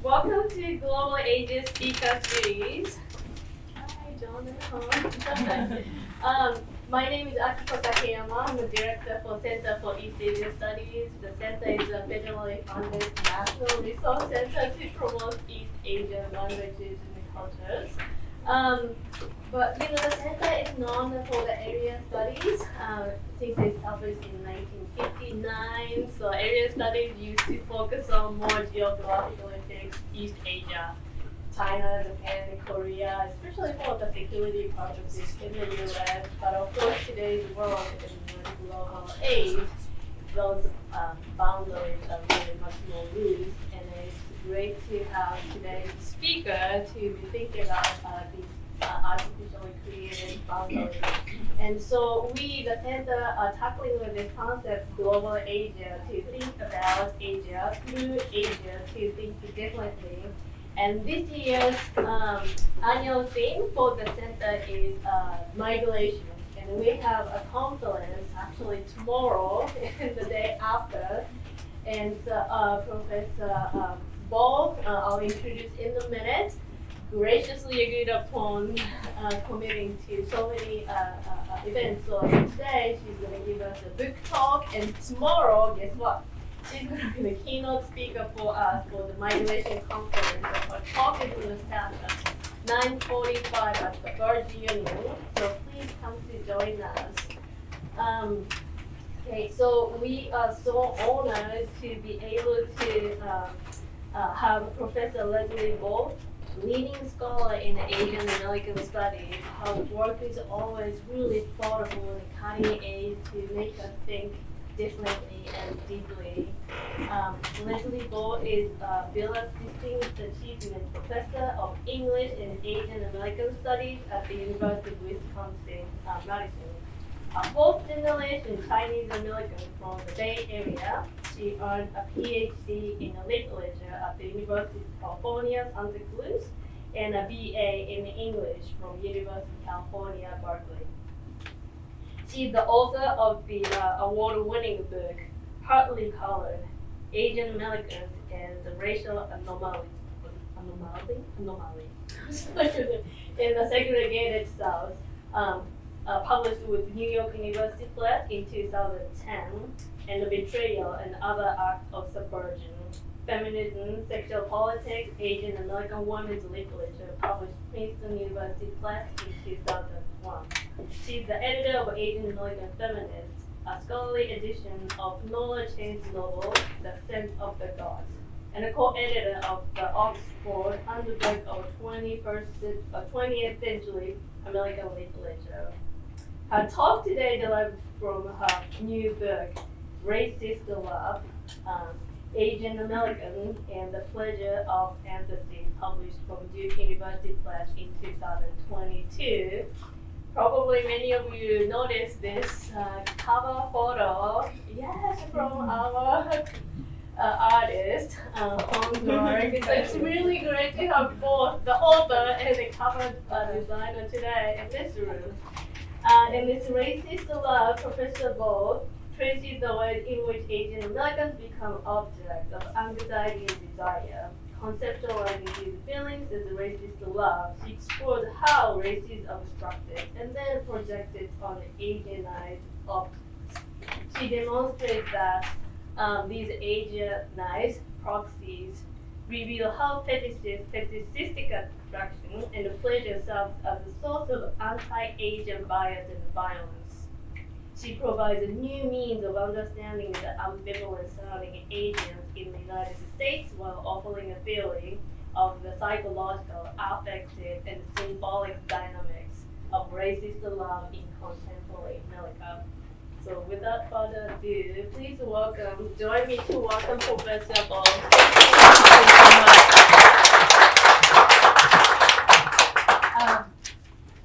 Welcome to Global Ages Speaker Series. Hi, Jonathan. My name is Akiko Takeyama. I'm the director for Center for East Asian Studies. The center is a federally funded national resource center to promote East Asian languages and cultures. But the center is known for the area studies since it established in 1959. So area studies used to focus on more geographically fixed East Asia, China, Japan, Korea, especially for the security purposes in the US. But of course, today's world in the global age, those boundaries are really much more loose, and it's great to have today's speaker to be thinking about these artificially created boundaries. And so we, the center, are tackling with this concept, global Asia, to think about Asia, through Asia, to think differently. And this year's annual theme for the center is migration. And we have a conference actually tomorrow and the day after. And so Professor Ball, I'll introduce in a minute, graciously agreed upon committing to so many events. So today she's going to give us a book talk, and tomorrow, guess what? She's going to be the keynote speaker for us for the migration conference. So her talk is going to start at 9:45 at the Virgin Union. So please come to join us. Okay, so we are so honored to be able to have Professor Leslie Ball, leading scholar in Asian American studies. Her work is always really thoughtful and cutting edge to make us think differently and deeply. Leslie Ball is Billa's Distinguished Achievement Professor of English and Asian American Studies at the University of Wisconsin, Madison. A fourth generation Chinese American from the Bay Area, she earned a PhD in literature at the University of California, Santa Cruz, and a BA in English from University of California, Berkeley. She's the author of the award-winning book, Partly Colored, Asian Americans and the Racial Anomaly in the Segregated South, published with New York University Press in 2010, and The Betrayal and Other Acts of Subversion, Feminism, Sexual Politics, Asian American Women's Literature, published Princeton University Press in 2001. She's the editor of Asian American Feminist, a scholarly edition of Nora Chain's novel, The Scent of the Gods, and a co-editor of the Oxford Handbook of 20th Century American Literature. Her talk today derives from her new book, Racist Love, Asian American and the Pleasure of Empathy, published from Duke University Press in 2022. Probably many of you noticed this cover photo, yes, from our artist, Hong's work. So it's really great to have both the author and the cover designer today in this room. In this Racist Love, Professor Ball traces the ways in which Asian Americans become objects of anxiety and desire. Conceptualizing these feelings as racist love, she explores how race is obstructed and then projected on Asianized objects. She demonstrates that these Asianized proxies reveal how fetishistic attraction and pleasure serves as a source of anti-Asian bias and violence. She provides a new means of understanding the ambivalence surrounding Asians in the United States while offering a feeling of the psychological, affective, and symbolic dynamics of racist love in contemporary America. So without further ado, please join me to welcome Professor Ball.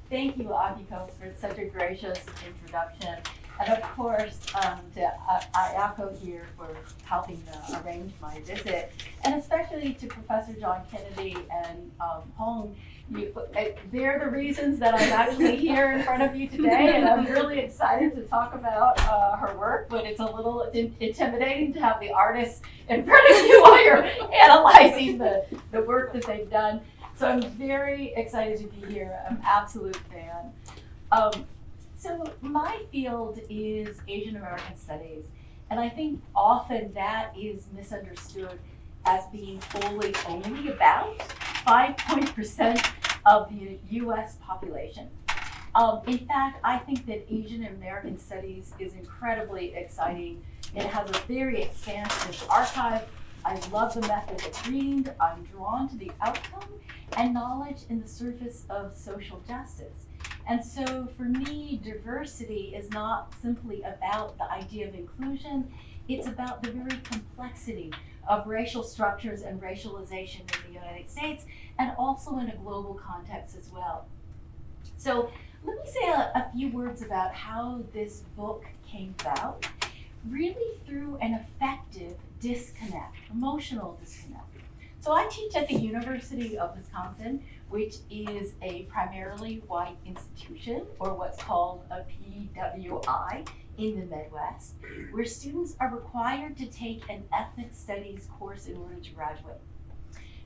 Thank you, Akiko, for such a gracious introduction. And of course, to Ayako here for helping arrange my visit, and especially to Professor John Kennedy and Hong. They're the reasons that I'm actually here in front of you today, and I'm really excited to talk about her work, but it's a little intimidating to have the artists in front of you while you're analyzing the work that they've done. So I'm very excited to be here. I'm an absolute fan. So my field is Asian American Studies, and I think often that is misunderstood as being only about 5% of the US population. In fact, I think that Asian American Studies is incredibly exciting. It has a very expansive archive. I love the method of reading. I'm drawn to the outcome and knowledge in the surface of social justice. And so for me, diversity is not simply about the idea of inclusion, it's about the very complexity of racial structures and racialization in the United States, and also in a global context as well. So let me say a few words about how this book came about, really through an effective disconnect, emotional disconnect. So I teach at the University of Wisconsin, which is a primarily white institution, or what's called a PWI in the Midwest, where students are required to take an ethnic studies course in order to graduate.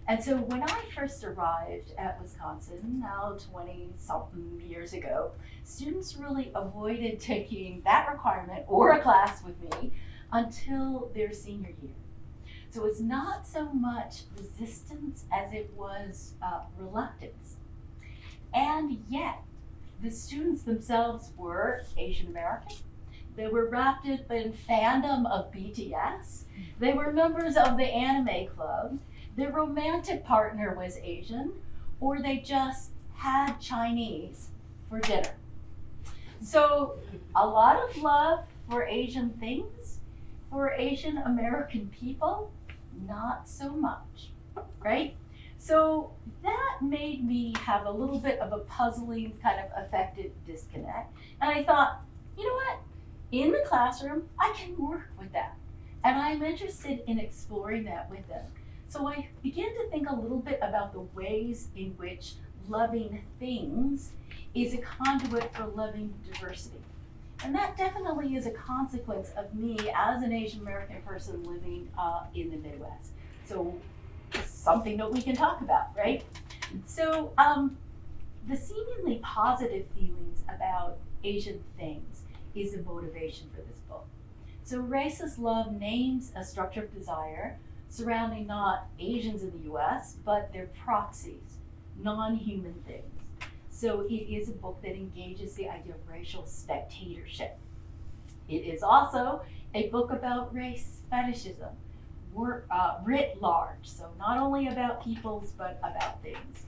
And so when I first arrived at Wisconsin, now 20-something years ago, students really avoided taking that requirement or a class with me until their senior year. So it's not so much resistance as it was reluctance. And yet, the students themselves were Asian American. They were wrapped up in fandom of BTS. They were members of the anime club. Their romantic partner was Asian, or they just had Chinese for dinner. So a lot of love for Asian things, for Asian American people, not so much, right? So that made me have a little bit of a puzzling kind of affected disconnect. And I thought, you know what? In the classroom, I can work with that. And I'm interested in exploring that with them. So I began to think a little bit about the ways in which loving things is a conduit for loving diversity. And that definitely is a consequence of me as an Asian American person living in the Midwest. So something that we can talk about, right? So the seemingly positive feelings about Asian things is the motivation for this book. So Racist Love names a structure of desire surrounding not Asians in the US, but their proxies, non-human things. So it is a book that engages the idea of racial spectatorship. It is also a book about race fetishism, writ large, so not only about peoples, but about things.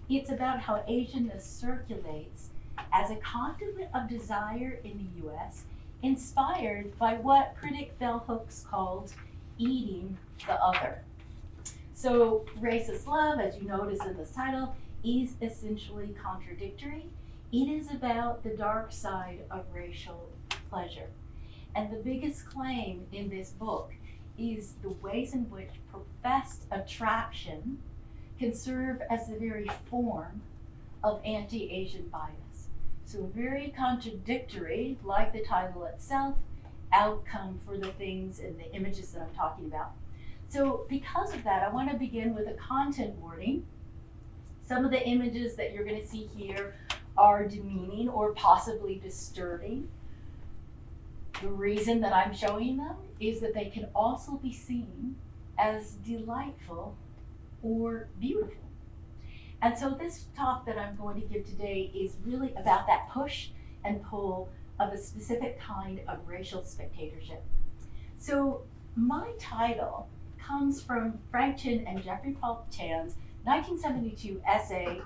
It's about how Asianness circulates as a conduit of desire in the US, inspired by what critic Bell Hooks called eating the other. So Racist Love, as you notice in this title, is essentially contradictory. It is about the dark side of racial pleasure. And the biggest claim in this book is the ways in which professed attraction can serve as the very form of anti-Asian bias. So very contradictory, like the title itself, outcome for the things and the images that I'm talking about. So because of that, I want to begin with a content warning. Some of the images that you're going to see here are demeaning or possibly disturbing. The reason that I'm showing them is that they can also be seen as delightful or beautiful. And so this talk that I'm going to give today is really about that push and pull of a specific kind of racial spectatorship. So my title comes from Frank Chin and Jeffrey Paul Chan's 1972 essay,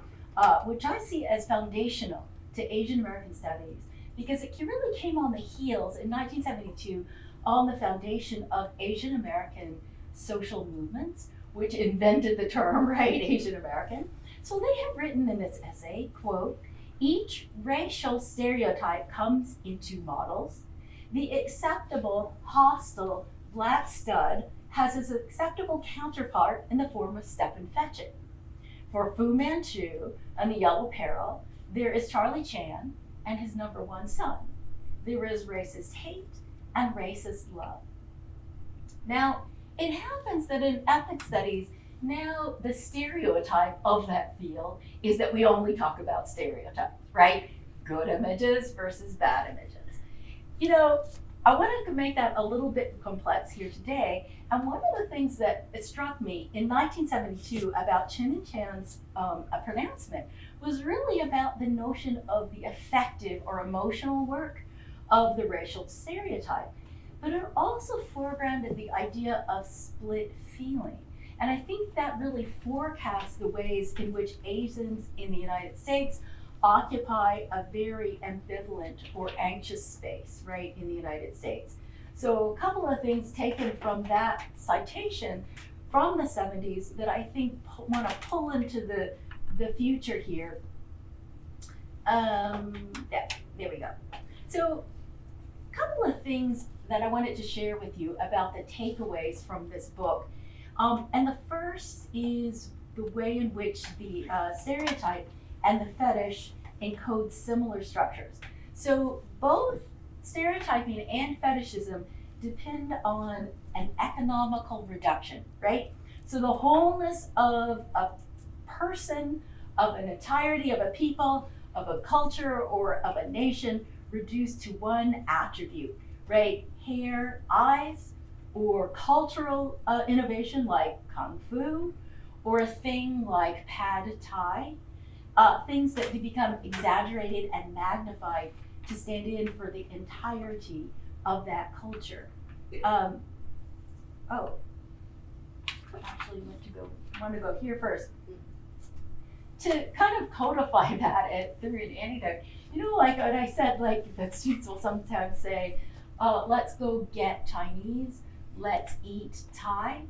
which I see as foundational to Asian American Studies, because it really came on the heels in 1972 on the foundation of Asian American social movements, which invented the term, right, Asian American. So they have written in this essay, quote, "Each racial stereotype comes in two models, The acceptable, hostile black stud has his acceptable counterpart in the form of step and fetch it. For Fu Manchu and the Yellow Peril, there is Charlie Chan and his number one son. There is racist hate and racist love. Now, it happens that in ethnic studies, now the stereotype of that field is that we only talk about stereotypes, right? Good images versus bad images. You know, I wanted to make that a little bit complex here today, and one of the things that struck me in 1972 about Chin and Chan's pronouncement was really about the notion of the affective or emotional work of the racial stereotype. But it also foregrounded the idea of split feeling. And I think that really forecasts the ways in which Asians in the United States occupy a very ambivalent or anxious space, right, in the United States. So a couple of things taken from that citation from the 70s that I think want to pull into the future here. Yeah, there we go. So a couple of things that I wanted to share with you about the takeaways from this book. And the first is the way in which the stereotype and the fetish encode similar structures. So both stereotyping and fetishism depend on an economical reduction, right? So the wholeness of a person, of an entirety of a people, of a culture, or of a nation reduced to one attribute, right? Hair, eyes, or cultural innovation like kung fu, or a thing like pad thai, things that become exaggerated and magnified to stand in for the entirety of that culture. Actually want to go here first. To kind of codify that through an anecdote, you know, like what I said, like the students will sometimes say, let's go get Chinese, let's eat Thai.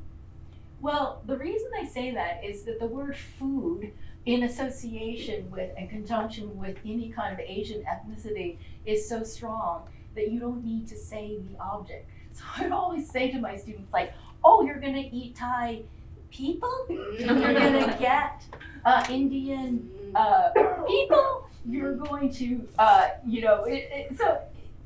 Well, the reason I say that is that the word food in association with and conjunction with any kind of Asian ethnicity is so strong that you don't need to say the object. So I always say to my students, like, oh, you're gonna eat Thai people? You're gonna get Indian people? You're going to, so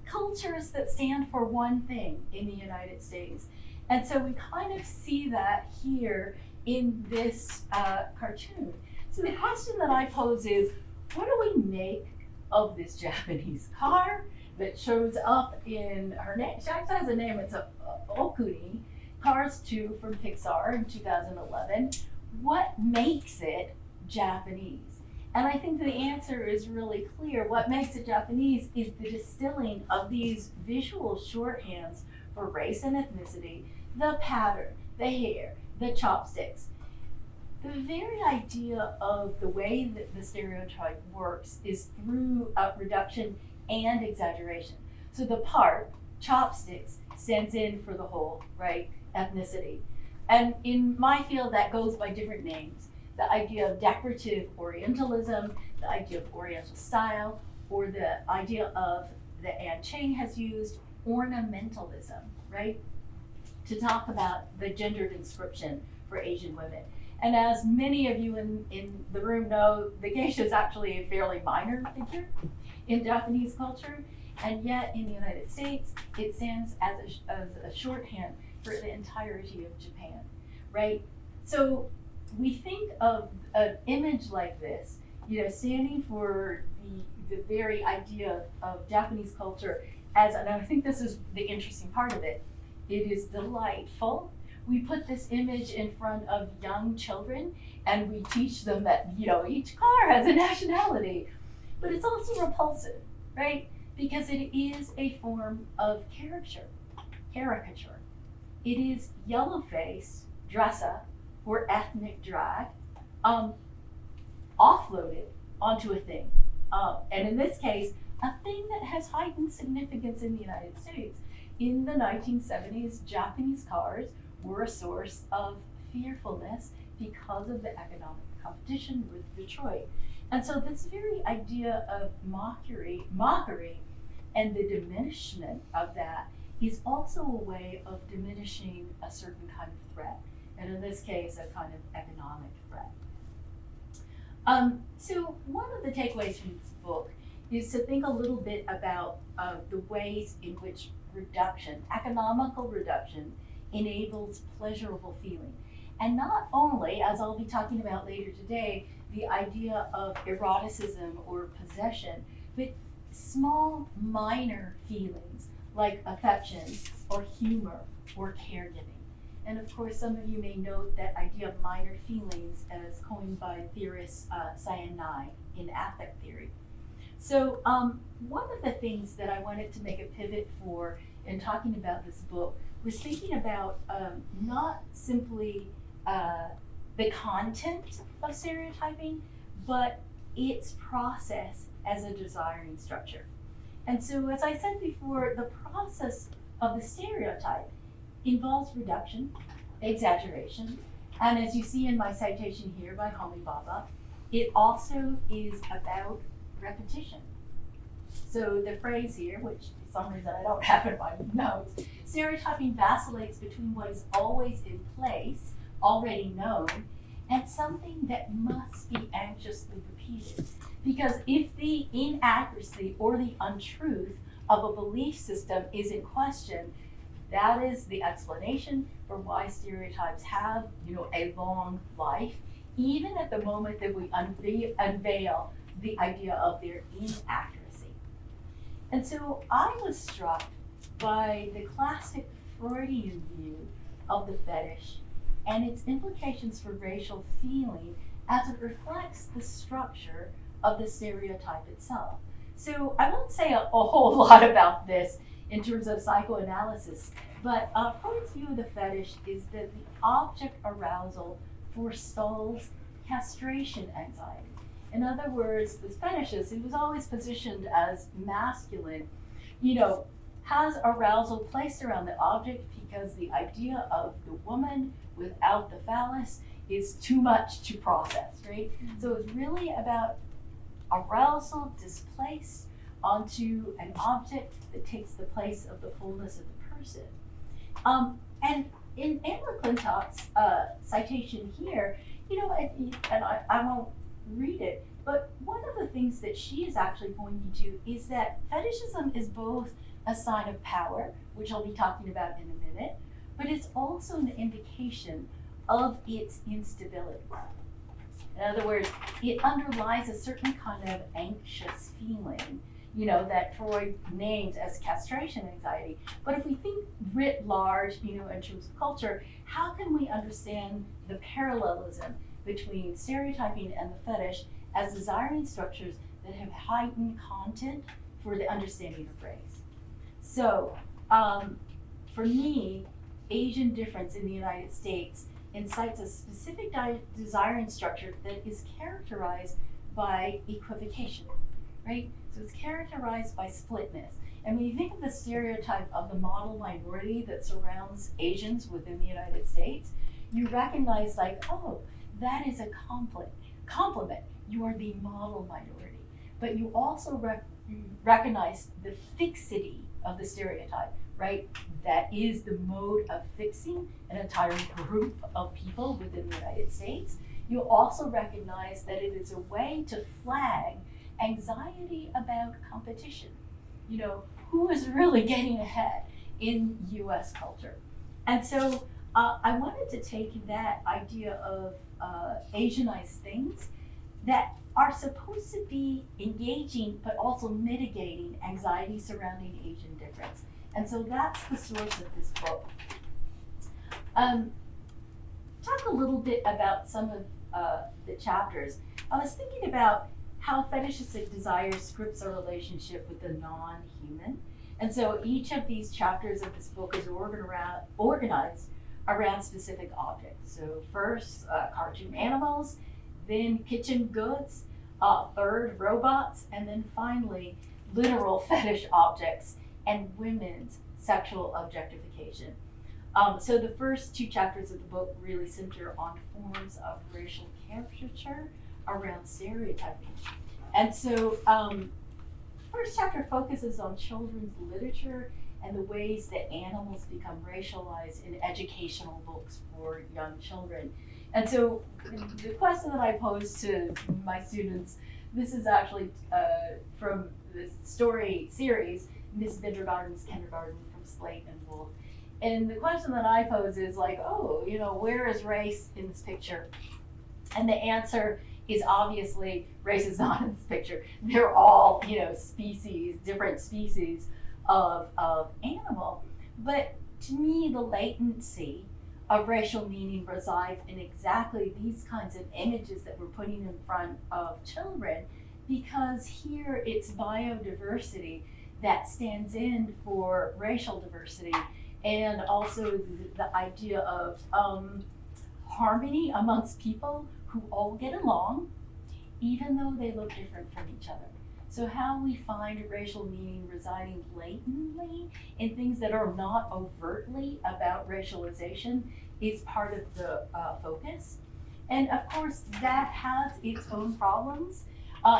cultures that stand for one thing in the United States. And so we kind of see that here in this cartoon. So the question that I pose is, what do we make of this Japanese car that shows up in her name? She actually has a name, it's a Okuni, Cars 2 from Pixar in 2011. What makes it Japanese? And I think the answer is really clear. What makes it Japanese is the distilling of these visual shorthands for race and ethnicity, the pattern, the hair, the chopsticks. The very idea of the way that the stereotype works is through reduction and exaggeration. So the part, chopsticks, stands in for the whole, right, ethnicity. And in my field, that goes by different names. The idea of decorative Orientalism, the idea of Oriental style, or the idea of that Anne Chang has used, ornamentalism, right? To talk about the gendered inscription for Asian women. And as many of you in the room know, the geisha is actually a fairly minor figure in Japanese culture, and yet in the United States, it stands as a shorthand for the entirety of Japan, right? So we think of an image like this, you know, standing for the very idea of Japanese culture as, and I think this is the interesting part of it, it is delightful. We put this image in front of young children and we teach them that, you know, each car has a nationality, but it's also repulsive, right? Because it is a form of caricature. It is yellow face, dress up, or ethnic drag, offloaded onto a thing. And in this case, a thing that has heightened significance in the United States. In the 1970s, Japanese cars were a source of fearfulness because of the economic competition with Detroit. And so this very idea of mockery And the diminishment of that is also a way of diminishing a certain kind of threat, and in this case, a kind of economic threat. So one of the takeaways from this book is to think a little bit about the ways in which reduction, economical reduction, enables pleasurable feeling. And not only, as I'll be talking about later today, the idea of eroticism or possession, but small, minor feelings like affection or humor or caregiving. And of course, some of you may note that idea of minor feelings as coined by theorist Cyan Nye in affect theory. So one of the things that I wanted to make a pivot for in talking about this book was thinking about not simply the content of stereotyping, but its process as a desiring structure. And so, as I said before, the process of the stereotype involves reduction, exaggeration, and as you see in my citation here by Homi Bhabha, it also is about repetition. So the phrase here, which for some reason I don't have in my notes, stereotyping vacillates between what is always in place, already known, and something that must be anxiously repeated. Because if the inaccuracy or the untruth of a belief system is in question, that is the explanation for why stereotypes have, a long life, even at the moment that we unveil the idea of their inaccuracy. And so I was struck by the classic Freudian view of the fetish and its implications for racial feeling as it reflects the structure of the stereotype itself. So I won't say a whole lot about this in terms of psychoanalysis, but Freud's view of the fetish is that the object arousal forestalls castration anxiety. In other words, this fetishist, who was always positioned as masculine, has arousal placed around the object because the idea of the woman without the phallus is too much to process, right? Mm-hmm. So it's really about arousal displaced onto an object that takes the place of the fullness of the person. And in Anne McClintock's citation here, and I won't read it, but one of the things that she is actually pointing to is that fetishism is both a sign of power, which I'll be talking about in a minute, but it's also an indication of its instability. In other words, it underlies a certain kind of anxious feeling, that Freud names as castration anxiety. But if we think writ large, in terms of culture, how can we understand the parallelism between stereotyping and the fetish as desiring structures that have heightened content for the understanding of race? So, for me, Asian difference in the United States incites a specific desiring structure that is characterized by equivocation, right? So it's characterized by splitness. And when you think of the stereotype of the model minority that surrounds Asians within the United States, you recognize that is a compliment. You are the model minority. But you also recognize the fixity of the stereotype, right? That is the mode of fixing an entire group of people within the United States. You also recognize that it is a way to flag anxiety about competition. Who is really getting ahead in US culture? And so I wanted to take that idea of Asianized things that are supposed to be engaging but also mitigating anxiety surrounding Asian difference. And so that's the source of this book. Talk a little bit about some of the chapters. I was thinking about how fetishistic desire scripts our relationship with the non-human. And so each of these chapters of this book is organized around specific objects. So first, cartoon animals, then kitchen goods, third, robots, and then finally, literal fetish objects and women's sexual objectification. So the first two chapters of the book really center on forms of racial caricature around stereotyping. And so first chapter focuses on children's literature and the ways that animals become racialized in educational books for young children. And so the question that I pose to my students, this is actually from this story series, Miss Bindergarten's Kindergarten from Slate and Wolf. And the question that I pose is like, oh, you know, where is race in this picture? And the answer is obviously race is not in this picture. They're all, you know, species, different species of animal. But to me, the latency of racial meaning resides in exactly these kinds of images that we're putting in front of children, because here it's biodiversity that stands in for racial diversity, and also the idea of harmony amongst people who all get along, even though they look different from each other. So how we find racial meaning residing latently in things that are not overtly about racialization is part of the focus. And of course, that has its own problems.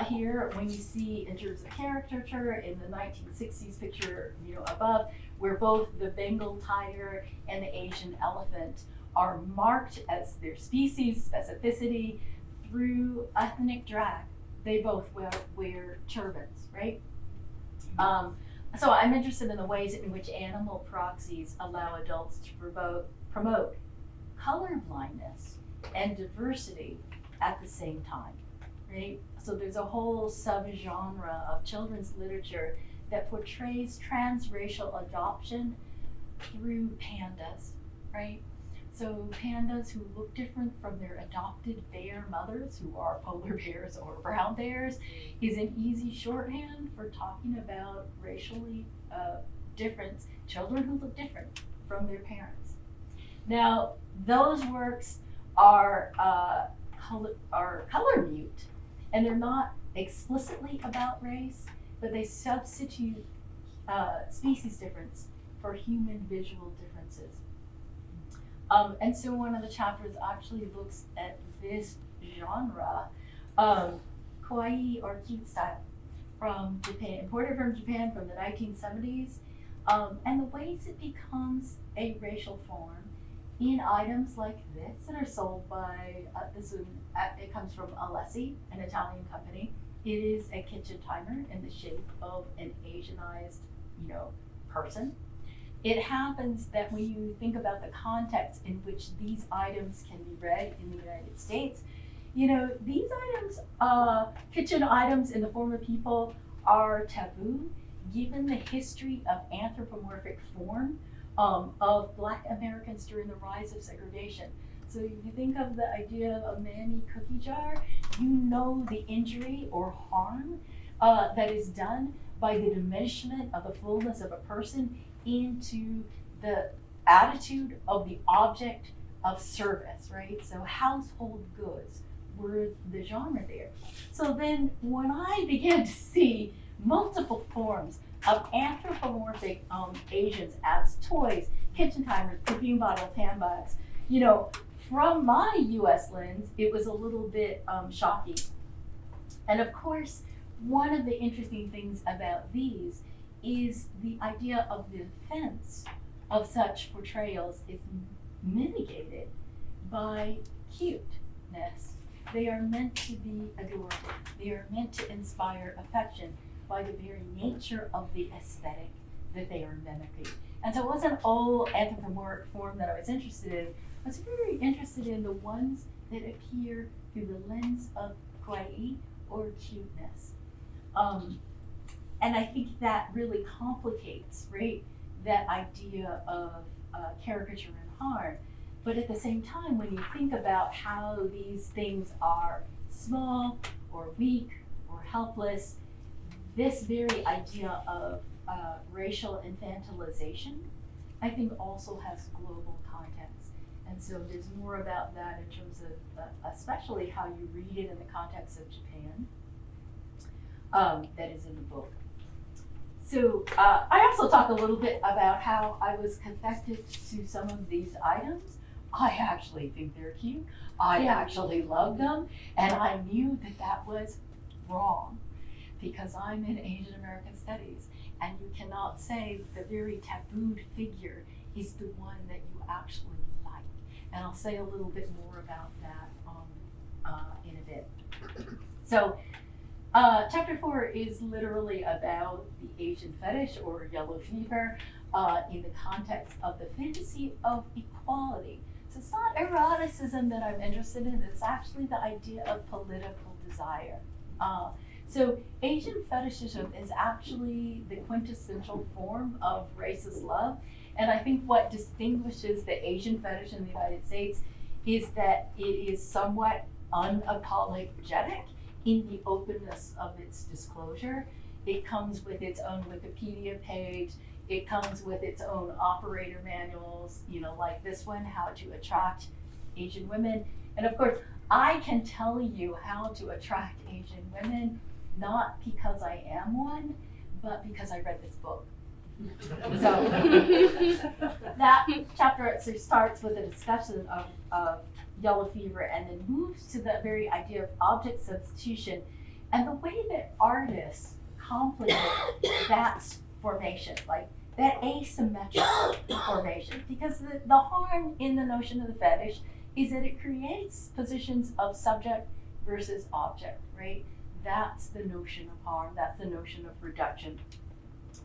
Here, when you see in terms of caricature in the 1960s picture, you know, above, where both the Bengal tiger and the Asian elephant are marked as their species specificity through ethnic drag. They both wear turbans, right? So I'm interested in the ways in which animal proxies allow adults to promote color blindness and diversity at the same time, right? So there's a whole subgenre of children's literature that portrays transracial adoption through pandas, right? So pandas who look different from their adopted bear mothers, who are polar bears or brown bears, is an easy shorthand for talking about racially different children who look different from their parents. Now, those works are color mute, and they're not explicitly about race, but they substitute species difference for human visual differences. And so one of the chapters actually looks at this genre, kawaii or cute style from Japan, imported from Japan from the 1970s, and the ways it becomes a racial form in items like this that are sold by, it comes from Alessi, an Italian company. It is a kitchen timer in the shape of an Asianized, you know, person. It happens that when you think about the context in which these items can be read in the United States, you know, these items, kitchen items in the form of people, are taboo given the history of anthropomorphic form of Black Americans during the rise of segregation. So if you think of the idea of a Mammy cookie jar, you know the injury or harm that is done by the diminishment of the fullness of a person into the attitude of the object of service, right? So household goods were the genre there. So then when I began to see multiple forms of anthropomorphic Asians as toys, kitchen timers, perfume bottles, handbags, you know, from my US lens, it was a little bit shocking. And of course, one of the interesting things about these is the idea of the offense of such portrayals is mitigated by cuteness. They are meant to be adorable. They are meant to inspire affection by the very nature of the aesthetic that they are mimicking. And so it wasn't all anthropomorphic form that I was interested in. I was very interested in the ones that appear through the lens of kawaii or cuteness. And I think that really complicates, right, that idea of caricature and harm. But at the same time, when you think about how these things are small or weak or helpless, this very idea of racial infantilization, I think also has global context. And so there's more about that in terms of especially how you read it in the context of Japan that is in the book. So I also talk a little bit about how I was connected to some of these items. I actually think they're cute. I actually love them, and I knew that that was wrong. because I'm in Asian American studies, and you cannot say the very tabooed figure is the one that you actually like. And I'll say a little bit more about that in a bit. So chapter 4 is literally about the Asian fetish or yellow fever in the context of the fantasy of equality. So it's not eroticism that I'm interested in, it's actually the idea of political desire. So Asian fetishism is actually the quintessential form of racist love. And I think what distinguishes the Asian fetish in the United States is that it is somewhat unapologetic in the openness of its disclosure. It comes with its own Wikipedia page. It comes with its own operator manuals, like this one, How to Attract Asian Women. And of course, I can tell you how to attract Asian women, not because I am one, but because I read this book. So that chapter actually starts with a discussion of yellow fever and then moves to the very idea of object substitution and the way that artists complement that formation, like that asymmetrical formation. Because the harm in the notion of the fetish is that it creates positions of subject versus object, right? That's the notion of harm, that's the notion of reduction.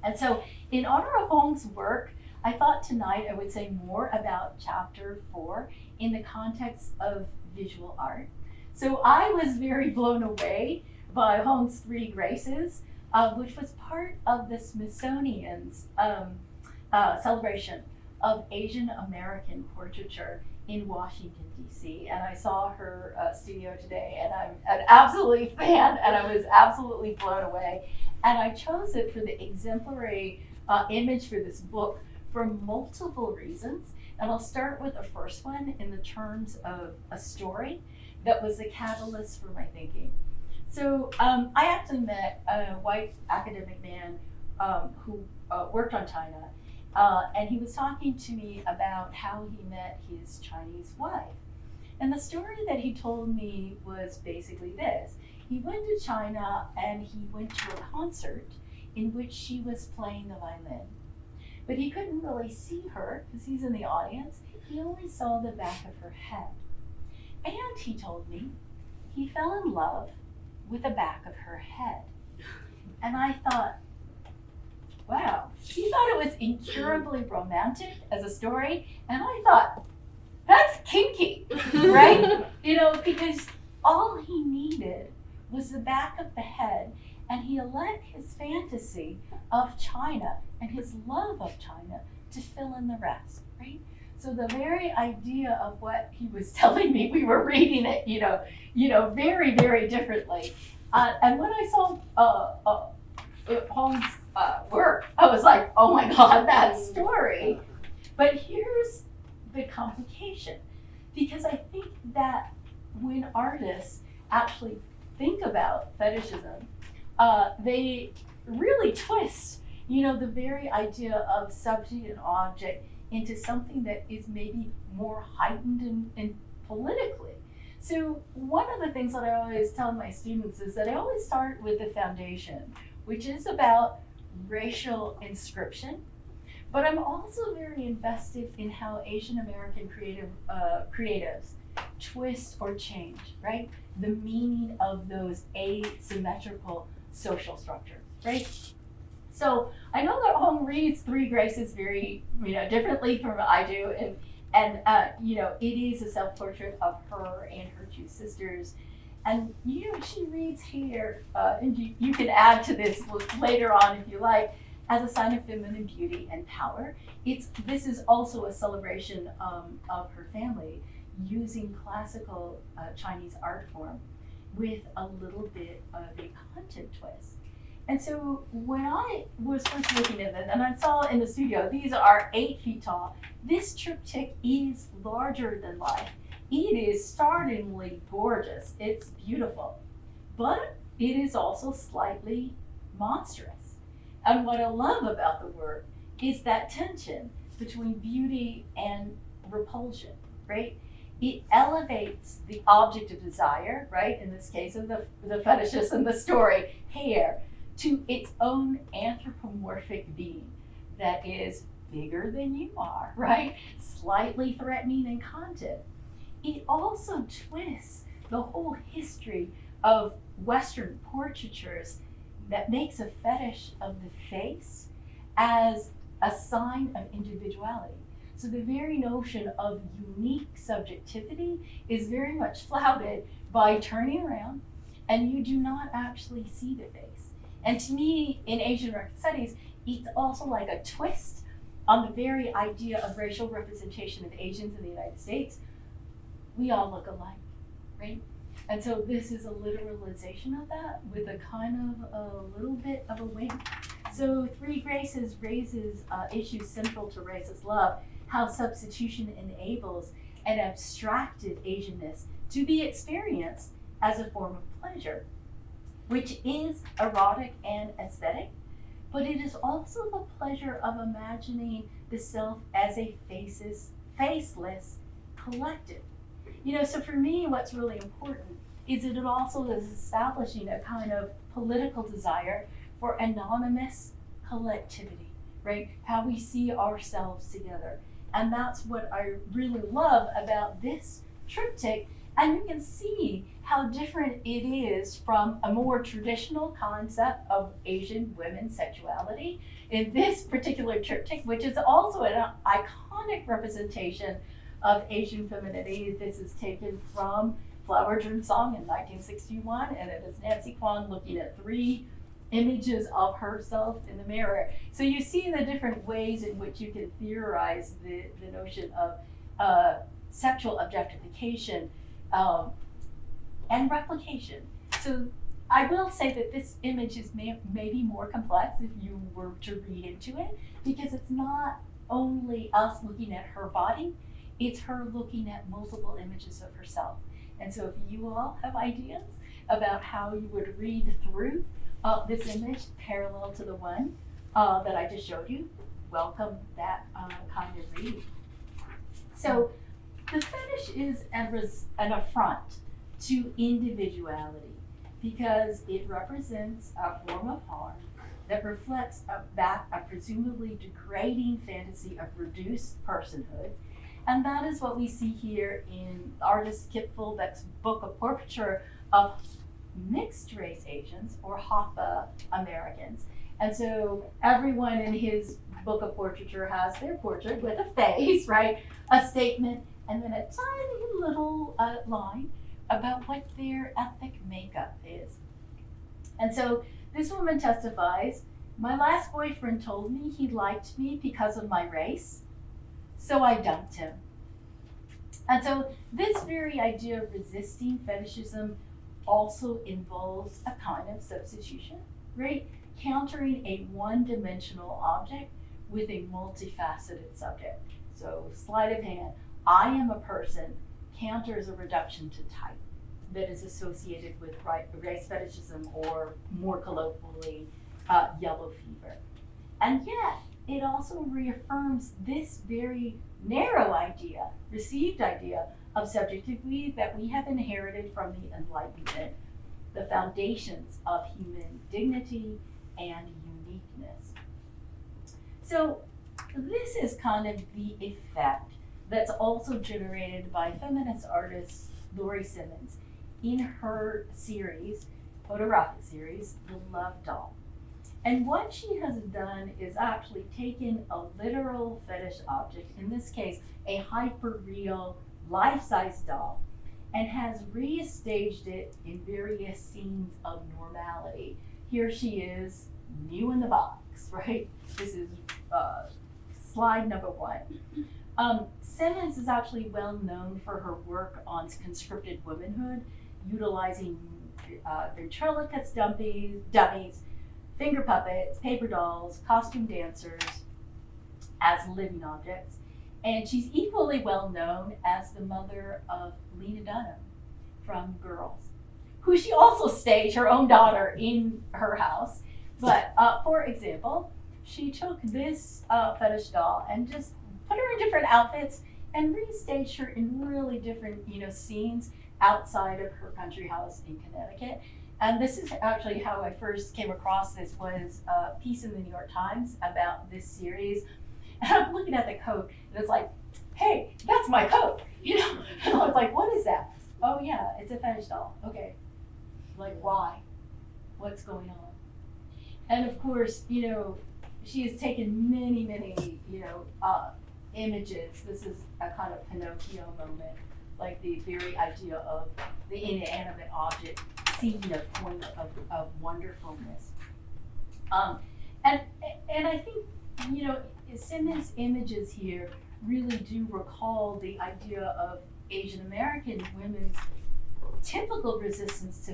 And so in honor of Hong's work, I thought tonight I would say more about chapter 4 in the context of visual art. So I was very blown away by Hong's 3 Graces, which was part of the Smithsonian's celebration of Asian American portraiture in Washington, D.C. And I saw her studio today, and I'm an absolute fan, and I was absolutely blown away. And I chose it for the exemplary image for this book for multiple reasons. And I'll start with the first one in the terms of a story that was the catalyst for my thinking. So I actually met a white academic man who worked on China, and he was talking to me about how he met his Chinese wife. And the story that he told me was basically this. He went to China and he went to a concert in which she was playing the violin. But he couldn't really see her because he's in the audience. He only saw the back of her head. And he told me he fell in love with the back of her head. And I thought, wow, he thought it was incurably romantic as a story. And I thought, that's kinky, right? Because all he needed was the back of the head, and he let his fantasy of China and his love of China to fill in the rest, right? So the very idea of what he was telling me, we were reading it, very, very differently. And when I saw Hong's work, I was like, oh my God, that story. But here's the complication, because I think that when artists actually think about fetishism, they really twist, the very idea of subject and object into something that is maybe more heightened and politically. So one of the things that I always tell my students is that I always start with the foundation, which is about racial inscription. But I'm also very invested in how Asian American creatives twist or change, right? The meaning of those asymmetrical social structures, right? So I know that Hong reads 3 Graces very, differently from what I do, and it is a self-portrait of her and her 2 sisters. And she reads here, and you can add to this later on if you like, as a sign of feminine beauty and power. This is also a celebration of her family using classical Chinese art form with a little bit of a content twist. And so when I was first looking at it, and I saw in the studio, these are 8 feet tall. This triptych is larger than life. It is startlingly gorgeous. It's beautiful, but it is also slightly monstrous. And what I love about the work is that tension between beauty and repulsion, right? it elevates the object of desire, right? In this case of the fetishist in the story, hair, to its own anthropomorphic being that is bigger than you are, right? Slightly threatening in content. It also twists the whole history of Western portraitures that makes a fetish of the face as a sign of individuality. So the very notion of unique subjectivity is very much flouted by turning around and you do not actually see the face. And to me, in Asian American studies, it's also like a twist on the very idea of racial representation of Asians in the United States. We all look alike, right? And so this is a literalization of that with a kind of a little bit of a wink. So Three Graces raises issues central to racist love, how substitution enables an abstracted Asianness to be experienced as a form of pleasure, which is erotic and aesthetic, but it is also the pleasure of imagining the self as a faceless collective. You know, so for me, what's really important is that it also is establishing a kind of political desire for anonymous collectivity, right? How we see ourselves together. And that's what I really love about this triptych. And you can see how different it is from a more traditional concept of Asian women's sexuality in this particular triptych, which is also an iconic representation of Asian femininity. This is taken from Flower Drum Song in 1961, and it is Nancy Kwan looking at 3 images of herself in the mirror. So you see the different ways in which you can theorize the notion of sexual objectification and replication. So I will say that this image is maybe more complex if you were to read into it, because it's not only us looking at her body, it's her looking at multiple images of herself. And so if you all have ideas about how you would read through this image parallel to the one that I just showed you, welcome that kind of read. So the fetish is an affront to individuality because it represents a form of harm that reflects back a presumably degrading fantasy of reduced personhood. And that is what we see here in artist Kip Fulbeck's book of portraiture of mixed race Asians or Hapa Americans. And so everyone in his book of portraiture has their portrait with a face, right? A statement, and then a tiny little line about what their ethnic makeup is. And so this woman testifies, my last boyfriend told me he liked me because of my race, so I dumped him. And so this very idea of resisting fetishism also involves a kind of substitution, right? Countering a one-dimensional object with a multifaceted subject. So sleight of hand, I am a person counters a reduction to type that is associated with race fetishism or more colloquially, yellow fever. And yet, it also reaffirms this very narrow idea, received idea of subjectivity that we have inherited from the Enlightenment, the foundations of human dignity and uniqueness. So this is kind of the effect that's also generated by feminist artist Laurie Simmons in her series, photographic series, The Love Doll. And what she has done is actually taken a literal fetish object, in this case, a hyper-real life-size doll, and has re-staged it in various scenes of normality. Here she is, new in the box, right? This is slide number 1. Simmons is actually well known for her work on conscripted womanhood, utilizing ventriloquist dummies, finger puppets, paper dolls, costume dancers as living objects. And she's equally well known as the mother of Lena Dunham from Girls, who she also staged her own daughter in her house. But for example, she took this fetish doll and just put her in different outfits and restaged her in really different, scenes outside of her country house in Connecticut. And this is actually how I first came across this, was a piece in the New York Times about this series. And I'm looking at the coat, and it's like, hey, that's my coat, And I was like, what is that? Oh yeah, it's a fetish doll. Okay, like why? What's going on? And of course, she has taken many, many, images. This is a kind of Pinocchio moment, like the very idea of the inanimate object seeing a point of wonderfulness. And I think, Simmons' images here really do recall the idea of Asian American women's typical resistance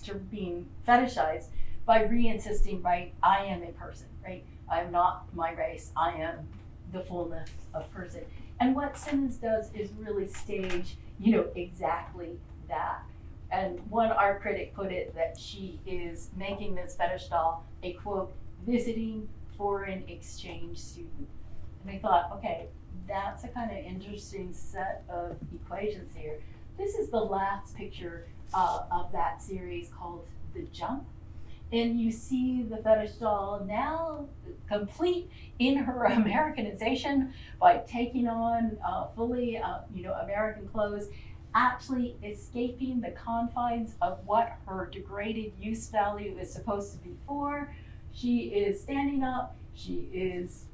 to being fetishized by re-insisting, right, I am a person, right? I'm not my race, I am the fullness of person. And what Simmons does is really stage, exactly that. And one art critic put it that she is making this fetish doll a, quote, visiting foreign exchange student. And I thought, okay, that's a kind of interesting set of equations here. This is the last picture of that series called The Jump. And you see the fetish doll now complete in her Americanization by taking on fully, American clothes, actually escaping the confines of what her degraded use value is supposed to be for. She is standing up, she is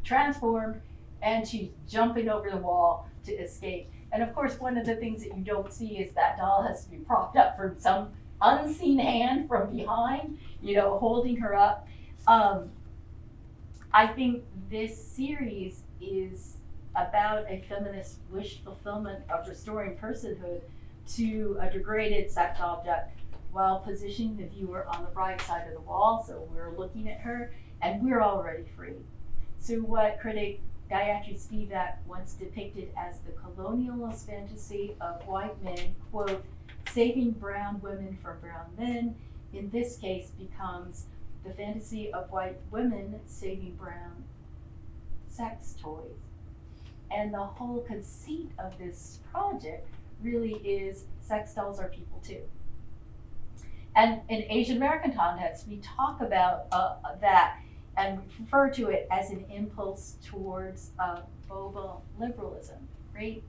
transformed, and she's jumping over the wall to escape. And of course, one of the things that you don't see is that doll has to be propped up from some unseen hand from behind, holding her up. I think this series is about a feminist wish fulfillment of restoring personhood to a degraded sex object while positioning the viewer on the right side of the wall, so we're looking at her and we're already free. So what critic Gayatri Spivak once depicted as the colonialist fantasy of white men, quote, saving brown women from brown men, in this case becomes the fantasy of white women saving brown sex toys. And the whole conceit of this project really is sex dolls are people too. And in Asian American context, we talk about that and refer to it as an impulse towards boba liberalism, right?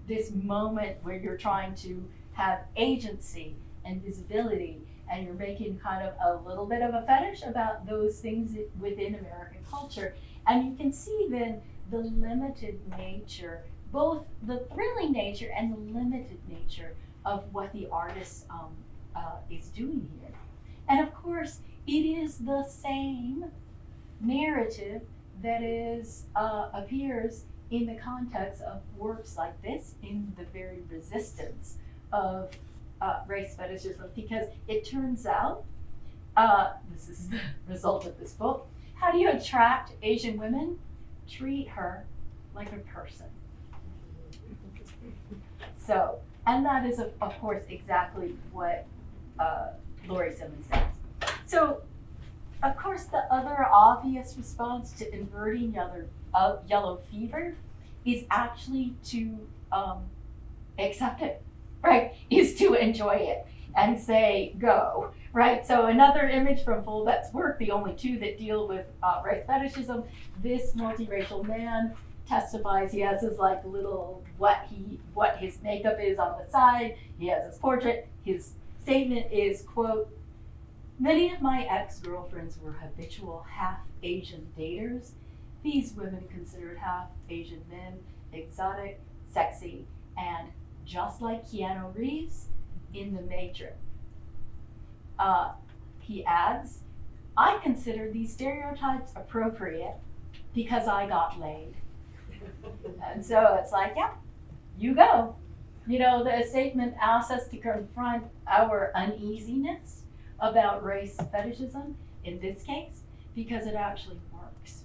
This moment where you're trying to have agency and visibility, and you're making kind of a little bit of a fetish about those things within American culture. And you can see then the limited nature, both the thrilling nature and the limited nature of what the artist is doing here. And of course, it is the same narrative that appears in the context of works like this, in the very resistance of race fetishism, because it turns out, this is the result of this book, how do you attract Asian women? Treat her like a person. So, and that is of course exactly what Laurie Simmons does. So, of course, the other obvious response to inverting yellow fever is actually to accept it, right? Is to enjoy it and say, go, right? So another image from Fulbeck's work, the only two that deal with race fetishism, this multiracial man testifies. He has his like little, what his makeup is on the side. He has his portrait. His statement is, quote, many of my ex-girlfriends were habitual half-Asian daters. These women considered half-Asian men exotic, sexy, and just like Keanu Reeves in The Matrix. He adds, I consider these stereotypes appropriate because I got laid. And so it's like, yeah, you go. The statement asks us to confront our uneasiness about race fetishism in this case, because it actually works.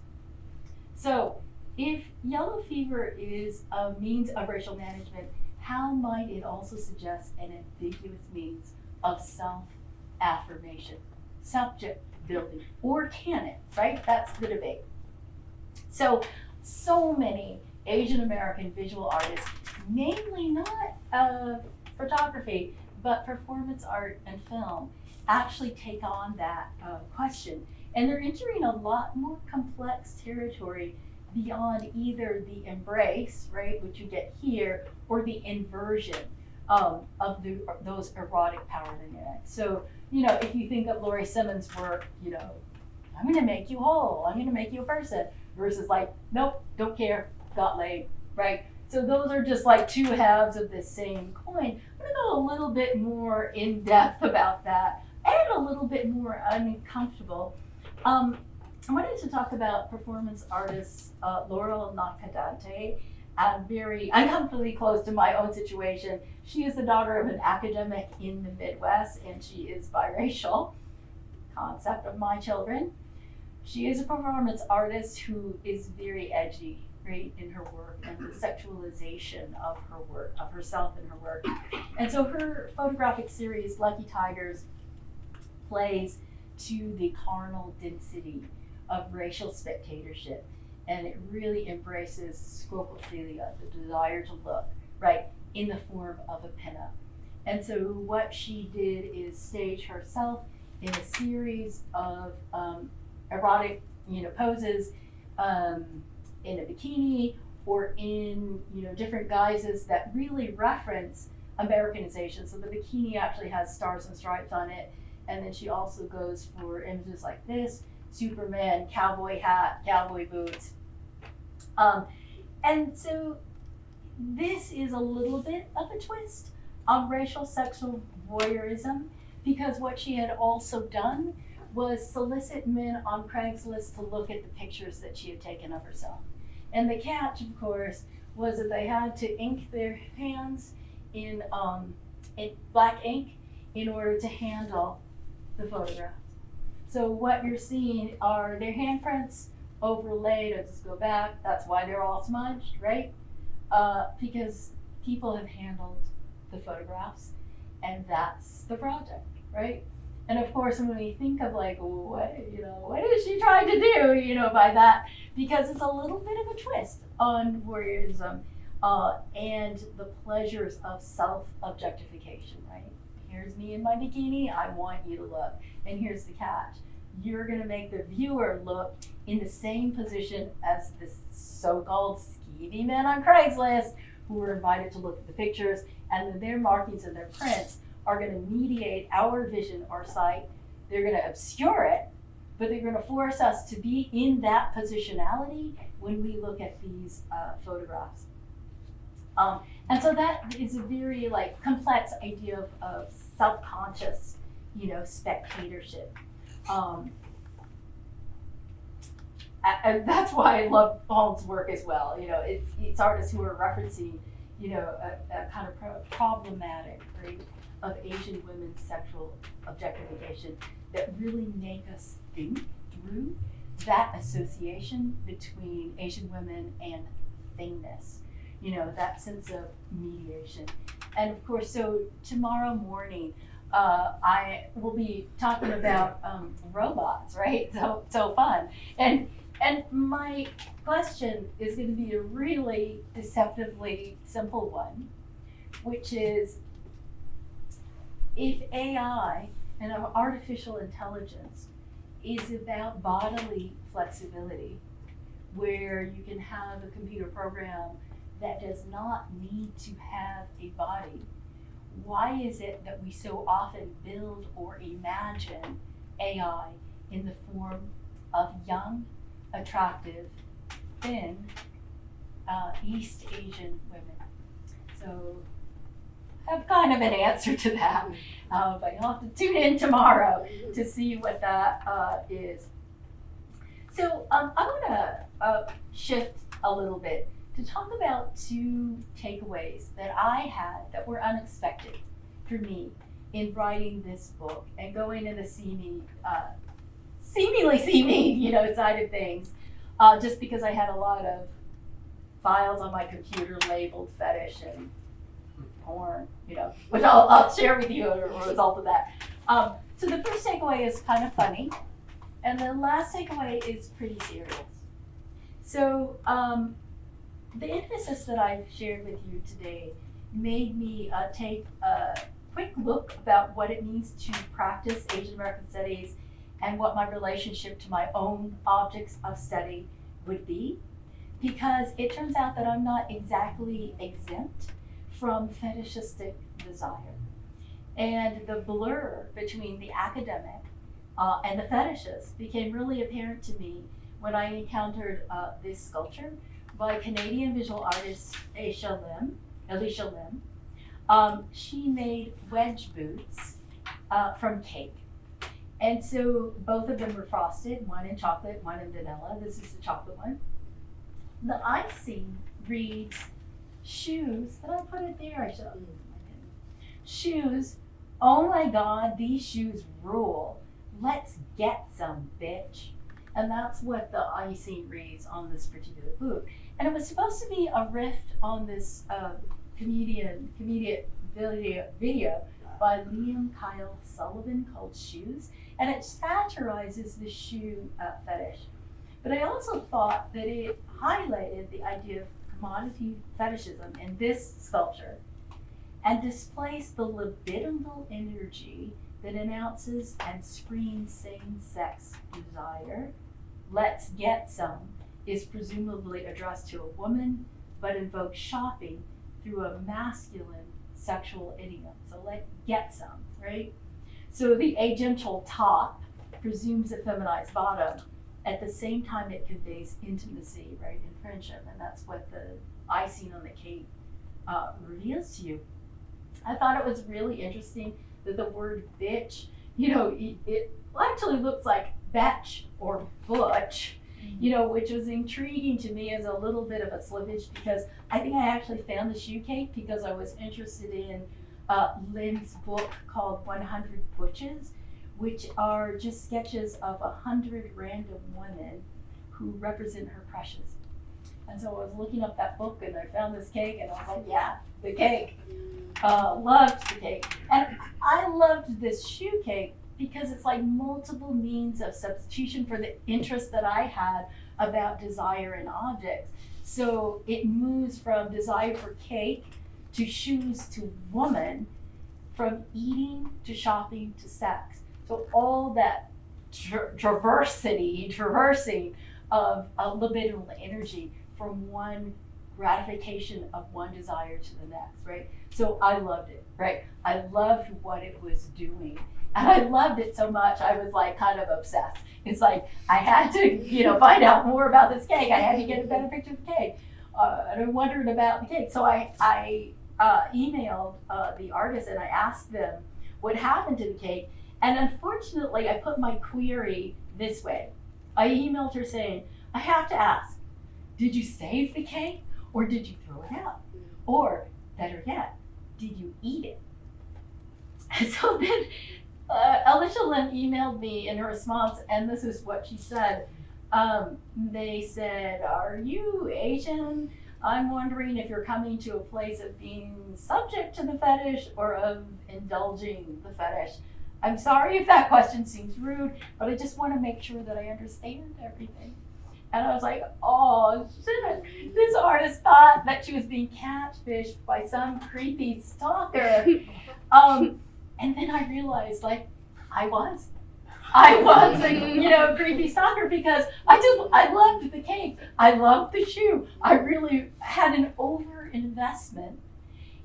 So if yellow fever is a means of racial management, how might it also suggest an ambiguous means of self-affirmation, subject building, or can it, right? That's the debate. So many Asian American visual artists, namely not photography, but performance art and film, actually take on that question. And they're entering a lot more complex territory beyond either the embrace, right, which you get here, or the inversion of those erotic power dynamics. So, if you think of Laurie Simmons' work, I'm gonna make you whole, I'm gonna make you a person, versus like, nope, don't care, got laid, right? So those are just like two halves of the same coin. I'm gonna go a little bit more in depth about that, and a little bit more uncomfortable. I wanted to talk about performance artist Laurel Nakadante. Very uncomfortably close to my own situation. She is the daughter of an academic in the Midwest, and she is biracial. Concept of my children. She is a performance artist who is very edgy, right, in her work, and the sexualization of her work, of herself in her work. And so her photographic series, Lucky Tigers, plays to the carnal density of racial spectatorship. And it really embraces scopophilia, the desire to look, right, in the form of a pinup. And so what she did is stage herself in a series of erotic, poses in a bikini or in, different guises that really reference Americanization. So the bikini actually has stars and stripes on it. And then she also goes for images like this, Superman, cowboy hat, cowboy boots. And so this is a little bit of a twist on racial sexual voyeurism, because what she had also done was solicit men on Craigslist to look at the pictures that she had taken of herself. And the catch, of course, was that they had to ink their hands in black ink in order to handle the photographs. So what you're seeing are their handprints overlaid. I'll just go back. That's why they're all smudged, right? Because people have handled the photographs, and that's the project, right? And of course, when we think of like, what is she trying to do, by that? Because it's a little bit of a twist on voyeurism and the pleasures of self-objectification, right? Here's me in my bikini, I want you to look. And here's the catch. You're gonna make the viewer look in the same position as the so-called skeevy men on Craigslist who were invited to look at the pictures, and then their markings and their prints are gonna mediate our vision or sight. They're gonna obscure it, but they're gonna force us to be in that positionality when we look at these photographs. And so that is a very complex idea of self-conscious, spectatorship. And that's why I love Holmes' work as well. It's artists who are referencing, a kind of problematic, right, of Asian women's sexual objectification that really make us think through that association between Asian women and thingness. That sense of mediation. And of course, so tomorrow morning, I will be talking about robots, right? So fun. And my question is going to be a really deceptively simple one, which is, if AI and artificial intelligence is about bodily flexibility, where you can have a computer program that does not need to have a body, why is it that we so often build or imagine AI in the form of young, attractive, thin, East Asian women? So I have kind of an answer to that, but you'll have to tune in tomorrow to see what that is. So I want to shift a little bit to talk about two takeaways that I had that were unexpected for me in writing this book and going into seemingly see me, side of things, just because I had a lot of files on my computer labeled fetish and porn, which I'll share with you as a result of that. So the first takeaway is kind of funny, and the last takeaway is pretty serious. So the emphasis that I've shared with you today made me take a quick look about what it means to practice Asian American studies and what my relationship to my own objects of study would be, because it turns out that I'm not exactly exempt from fetishistic desire. And the blur between the academic and the fetishist became really apparent to me when I encountered this sculpture by Canadian visual artist Alicia Lim. She made wedge boots from cake. And so both of them were frosted, one in chocolate, one in vanilla. This is the chocolate one. The icing reads, shoes, did I put it there? I should, shoes, oh my God, these shoes rule. Let's get some, bitch. And that's what the icing reads on this particular boot. And it was supposed to be a riff on this comedian video by Liam Kyle Sullivan called Shoes. And it satirizes the shoe fetish. But I also thought that it highlighted the idea of commodity fetishism in this sculpture and displaced the libidinal energy that announces and screams same-sex desire. Let's get some is presumably addressed to a woman, but invokes shopping through a masculine sexual idiom. So let's get some, right? So the agential top presumes a feminized bottom. At the same time, it conveys intimacy, right, and friendship, and that's what the icing on the cake reveals to you. I thought it was really interesting that the word bitch, it actually looks like betch or butch, which was intriguing to me as a little bit of a slippage, because I think I actually found the shoe cake because I was interested in Lynn's book called 100 Butches, which are just sketches of 100 random women who represent her precious. And so I was looking up that book and I found this cake and I was like, yeah, the cake. Loved the cake. And I loved this shoe cake because it's like multiple means of substitution for the interest that I had about desire in objects. So it moves from desire for cake to shoes to woman, from eating to shopping to sex. So all that traversing of libidinal energy from one gratification of one desire to the next, right? So I loved it, right? I loved what it was doing. And I loved it so much, I was like kind of obsessed. It's like, I had to, find out more about this cake. I had to get a better picture of the cake. And I wondered about the cake. So I emailed the artist and I asked them what happened to the cake. And unfortunately, I put my query this way. I emailed her saying, I have to ask, did you save the cake or did you throw it out? Or, better yet, did you eat it? And so then Alicia Lim emailed me in her response, and this is what she said. They said, are you Asian? I'm wondering if you're coming to a place of being subject to the fetish or of indulging the fetish. I'm sorry if that question seems rude, but I just want to make sure that I understand everything. And I was like, oh shit, this artist thought that she was being catfished by some creepy stalker. And then I realized, I was a creepy stalker, because I loved the cake. I loved the shoe. I really had an over-investment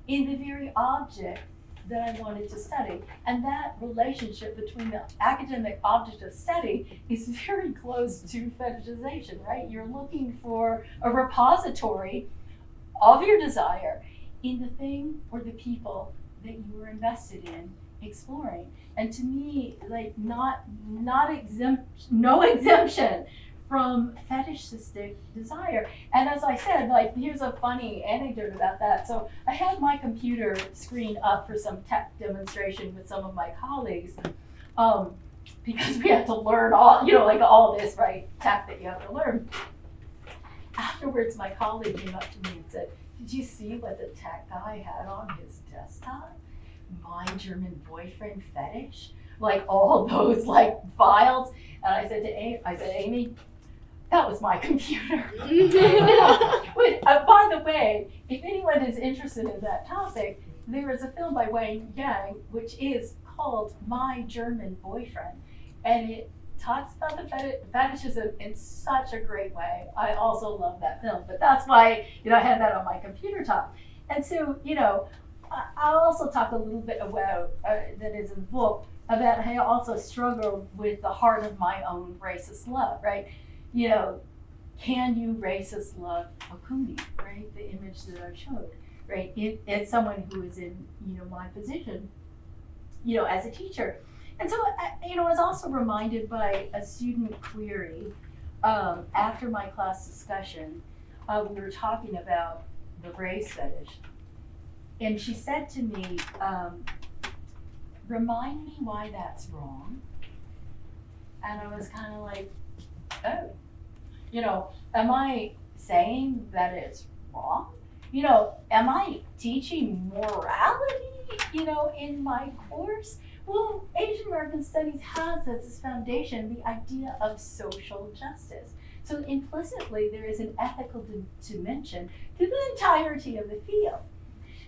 in the very object that I wanted to study. And that relationship between the academic object of study is very close to fetishization, right? You're looking for a repository of your desire in the thing or the people that you were invested in exploring. And to me, no exemption from fetishistic desire. And as I said, here's a funny anecdote about that. So I had my computer screen up for some tech demonstration with some of my colleagues, because we had to learn all this, right, tech that you have to learn. Afterwards, my colleague came up to me and said, did you see what the tech guy had on his desktop? My German boyfriend fetish? All those files. And I said to Amy, that was my computer. By the way, if anyone is interested in that topic, there is a film by Wayne Yang, which is called My German Boyfriend. And it talks about the fetishism in such a great way. I also love that film, but that's why, I had that on my computer top. And so, I'll also talk a little bit about, that is in the book, about how I also struggled with the heart of my own racist love, right? Can you racist love a coonie, right? The image that I showed, right? As someone who is in, my position, as a teacher. And so, I was also reminded by a student query after my class discussion. We were talking about the race fetish. And she said to me, remind me why that's wrong. And I was kind of like, oh, am I saying that it's wrong? Am I teaching morality, in my course? Well, Asian American Studies has as its foundation the idea of social justice. So implicitly, there is an ethical dimension to the entirety of the field.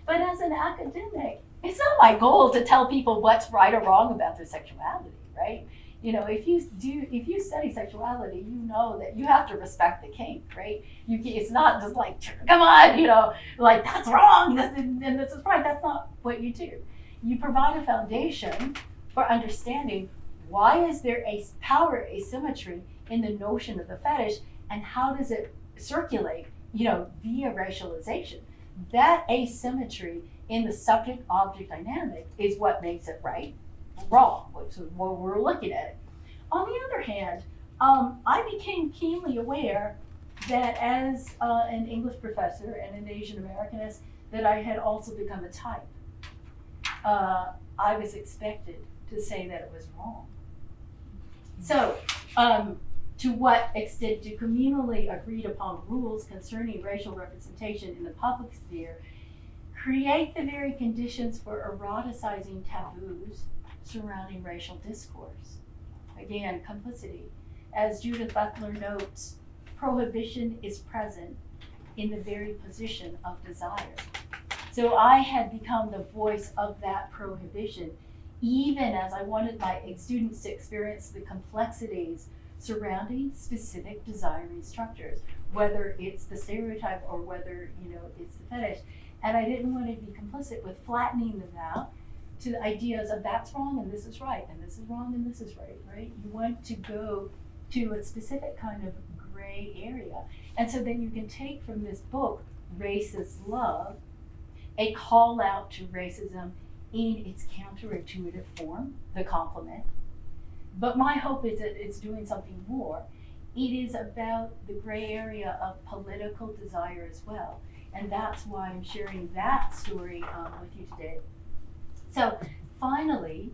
But as an academic, it's not my goal to tell people what's right or wrong about their sexuality, right? If you study sexuality, you know that you have to respect the kink, right? It's not just like, come on, like that's wrong, and this is right. That's not what you do. You provide a foundation for understanding why is there a power asymmetry in the notion of the fetish, and how does it circulate, via racialization. That asymmetry in the subject-object dynamic is what makes it right, wrong, which is what we're looking at. On the other hand, I became keenly aware that as an English professor and an Asian Americanist, that I had also become a type. I was expected to say that it was wrong. So, to what extent do communally agreed upon rules concerning racial representation in the public sphere create the very conditions for eroticizing taboos surrounding racial discourse? Again, complicity. As Judith Butler notes, prohibition is present in the very position of desire. So I had become the voice of that prohibition, even as I wanted my students to experience the complexities surrounding specific desiring structures, whether it's the stereotype or whether it's the fetish. And I didn't want to be complicit with flattening them out to the ideas of that's wrong and this is right, and this is wrong and this is right, right? You want to go to a specific kind of gray area. And so then you can take from this book, Racist Love, a call out to racism in its counterintuitive form, the complement. But my hope is that it's doing something more. It is about the gray area of political desire as well. And that's why I'm sharing that story with you today. So finally,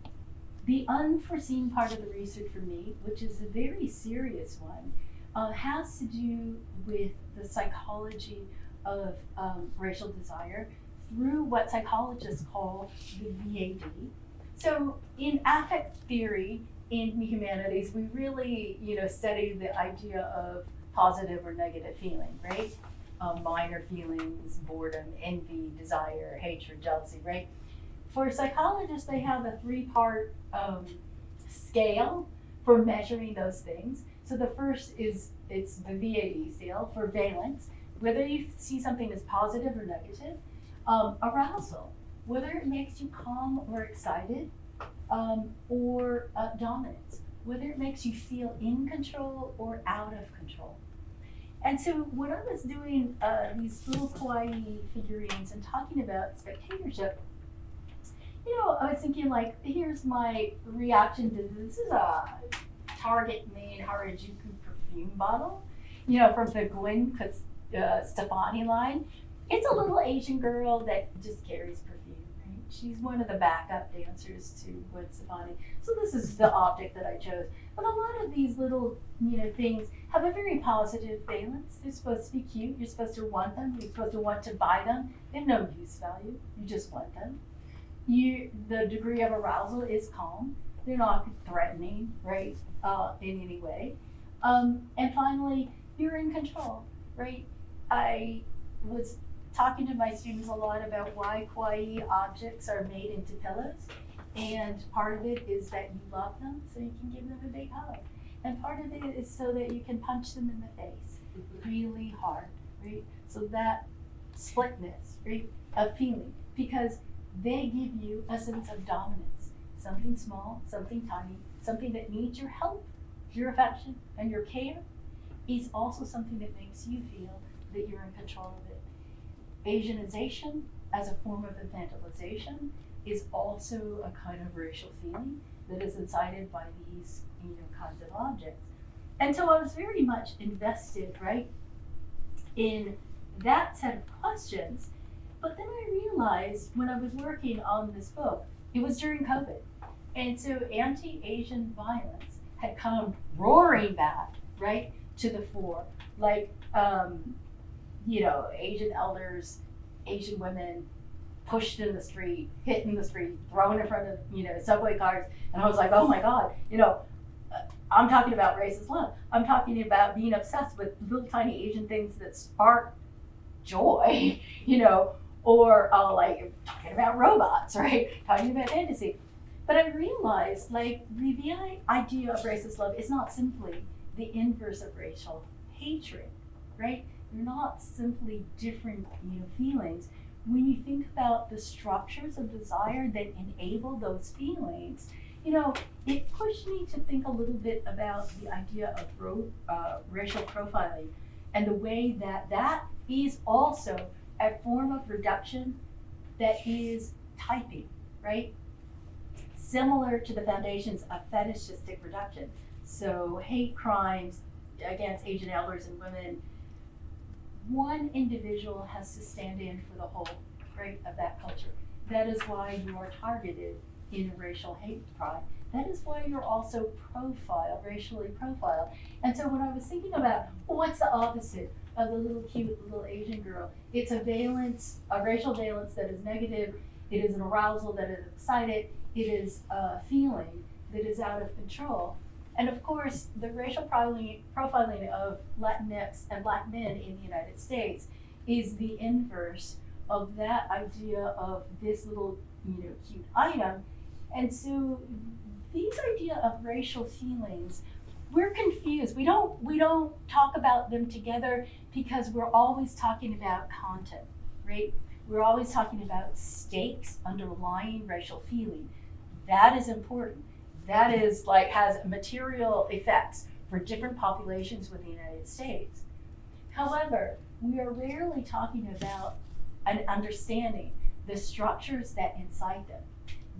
the unforeseen part of the research for me, which is a very serious one, has to do with the psychology of racial desire through what psychologists call the VAD. So in affect theory, in the humanities, we really, study the idea of positive or negative feeling, right? Minor feelings, boredom, envy, desire, hatred, jealousy, right? For psychologists, they have a 3-part scale for measuring those things. So the first it's the VAD scale for valence, whether you see something as positive or negative. Arousal, whether it makes you calm or excited, or dominance, whether it makes you feel in control or out of control. And so when I was doing these little kawaii figurines and talking about spectatorship, I was thinking like, here's my reaction to this is a Target made Harajuku perfume bottle, from the Gwen Stefani line. It's a little Asian girl that just carries perfume, right? She's one of the backup dancers to Gwen Stefani. So this is the object that I chose. But a lot of these little, things have a very positive valence. They're supposed to be cute. You're supposed to want them. You're supposed to want to buy them. They have no use value. You just want them. The degree of arousal is calm. They're not threatening, right, in any way. And finally, you're in control, right? I was talking to my students a lot about why kawaii objects are made into pillows. And part of it is that you love them, so you can give them a big hug. And part of it is so that you can punch them in the face really hard, right? So that splitness, right, of feeling, because they give you a sense of dominance. Something small, something tiny, something that needs your help, your affection, and your care is also something that makes you feel that you're in control of it. Asianization as a form of infantilization is also a kind of racial feeling that is incited by these, kinds of objects. And so I was very much invested, right, in that set of questions. But then I realized when I was working on this book, it was during COVID. And so anti-Asian violence had come roaring back, right, to the fore. Like, Asian elders, Asian women pushed in the street, hit in the street, thrown in front of, subway cars. And I was like, oh my God, I'm talking about racist love. I'm talking about being obsessed with little tiny Asian things that spark joy, or like talking about robots, right? Talking about fantasy. But I realized, like, the idea of racist love is not simply the inverse of racial hatred, right? They're not simply different, feelings. When you think about the structures of desire that enable those feelings, it pushed me to think a little bit about the idea of racial profiling and the way that that is also a form of reduction that is typing, right? Similar to the foundations of fetishistic reduction. So hate crimes against Asian elders and women, one individual has to stand in for the whole, right, of that culture. That is why you are targeted in a racial hate crime. That is why you're also racially profiled. And so when I was thinking about what's the opposite of the little cute little Asian girl, it's a racial valence that is negative. It is an arousal that is excited. It is a feeling that is out of control. And of course, the racial profiling of Latinx and Black men in the United States is the inverse of that idea of this little, cute item. And so these idea of racial feelings, we're confused. We don't talk about them together because we're always talking about content, right? We're always talking about stakes underlying racial feeling. That is important. That is has material effects for different populations within the United States. However, we are rarely talking about and understanding the structures that incite them,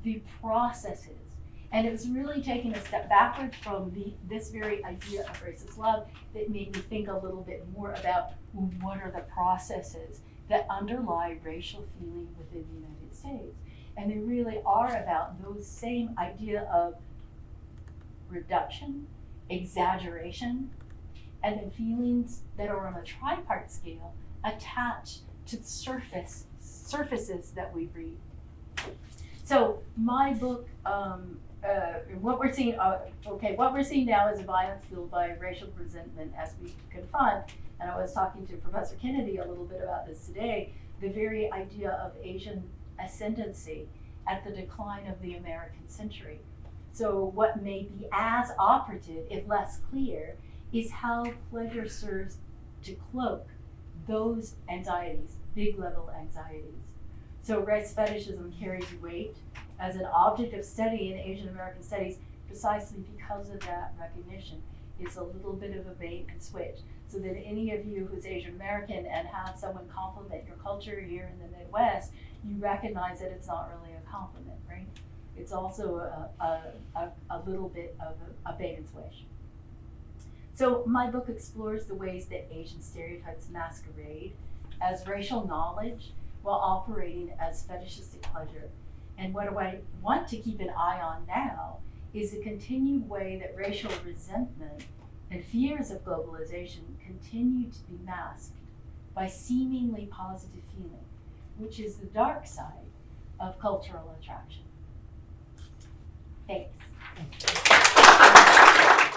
the processes. And it was really taking a step backward from this very idea of racist love that made me think a little bit more about what are the processes that underlie racial feeling within the United States. And they really are about those same idea of reduction, exaggeration, and then feelings that are on a tripart scale attached to the surfaces that we breathe. So my book, what we're seeing now is a violence fueled by racial resentment as we confront, and I was talking to Professor Kennedy a little bit about this today, the very idea of Asian ascendancy at the decline of the American century. So what may be as operative, if less clear, is how pleasure serves to cloak those anxieties, big level anxieties. So race fetishism carries weight as an object of study in Asian American studies precisely because of that recognition. It's a little bit of a bait and switch. So that any of you who's Asian American and have someone compliment your culture here in the Midwest, you recognize that it's not really a compliment, right? It's also a little bit of a bait and switch. So my book explores the ways that Asian stereotypes masquerade as racial knowledge while operating as fetishistic pleasure. And what I want to keep an eye on now is the continued way that racial resentment and fears of globalization continue to be masked by seemingly positive feeling, which is the dark side of cultural attraction. Thanks.